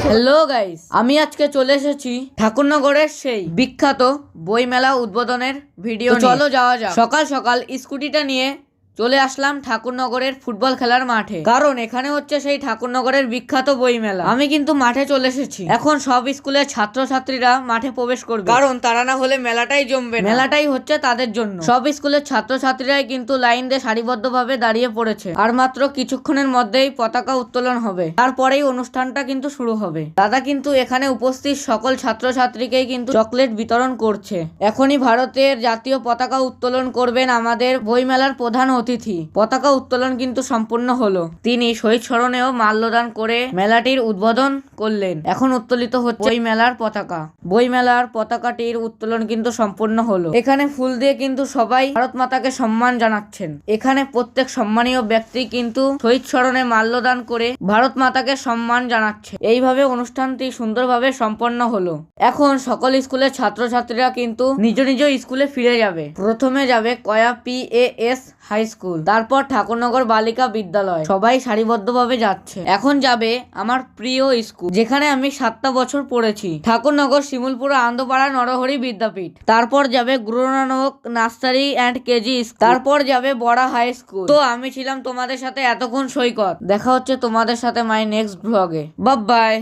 Hello guys, আমি আজকে চলে এসেছি ঠাকুরনগরের সেই বিখ্যাত বইমেলা উদ্বোধনের ভিডিও। চলো যাওয়া যাক। সকাল সকাল স্কুটিটা নিয়ে চলে আসলাম ঠাকুরনগরের ফুটবল খেলার মাঠে, কারণ এখানে হচ্ছে সেই ঠাকুরনগরের বিখ্যাত বইমেলা। আমি কিন্তু মাঠে চলে এসেছি। এখন সব স্কুলের ছাত্রছাত্রীরা মাঠে প্রবেশ করবে, কারণ তারা না হলে মেলাটাই জমবে না। মেলাটাই হচ্ছে তাদের জন্য। সব স্কুলের ছাত্রছাত্রীরাই কিন্তু লাইন দিয়ে সারিবদ্ধভাবে দাঁড়িয়ে পড়েছে। আর মাত্র কিছুক্ষণের মধ্যেই পতাকা উত্তোলন হবে, তারপরেই অনুষ্ঠানটা কিন্তু শুরু হবে। দাদা কিন্তু এখানে উপস্থিত সকল ছাত্রছাত্রীকেই কিন্তু চকলেট বিতরণ করছে। এখনই ভারতের জাতীয় পতাকা উত্তোলন করবেন আমাদের বইমেলার প্রধান অতিথি। পতাকা উত্তোলন কিন্তু সম্পূর্ণ হলো। তিনি শহীদ স্মরণেও মাল্যদান করে মেলাটির উদ্বোধন করলেন। এখন উত্তোলিত হচ্ছে বইমেলার পতাকা। বইমেলার পতাকাটির উত্তোলন কিন্তু সম্পূর্ণ হলো। এখানে ফুল দিয়ে কিন্তু সবাই ভারত মাতাকে সম্মান জানাচ্ছেন। এখানে প্রত্যেক সম্মানীয় ব্যক্তি কিন্তু শহীদ স্মরণে মাল্যদান করে ভারত মাতাকে সম্মান জানাচ্ছে। এইভাবে অনুষ্ঠানটি সুন্দরভাবে সম্পন্ন হলো। এখন সকল স্কুলের ছাত্রছাত্রীরা কিন্তু নিজ নিজ স্কুলে ফিরে যাবে। প্রথমে যাবে কয়া PAS হাই স্কুল, তারপর ঠাকুরনগর বালিকা বিদ্যালয়। সবাই সারিবদ্ধভাবে যাচ্ছে। এখন যাবে আমার প্রিয় স্কুল, যেখানে আমি 7টা বছর পড়েছি, ঠাকুরনগর শিমুলপুর আনন্দপাড়া নরহরি বিদ্যাপীঠ। তারপর যাবে Guru Nanak nursery and KG, তারপর যাবে বড়া হাই স্কুল। তো আমি ছিলাম তোমাদের সাথে এতক্ষণ সৈকত। দেখা হচ্ছে তোমাদের সাথে মাই নেক্সট ব্লগে। Bye bye.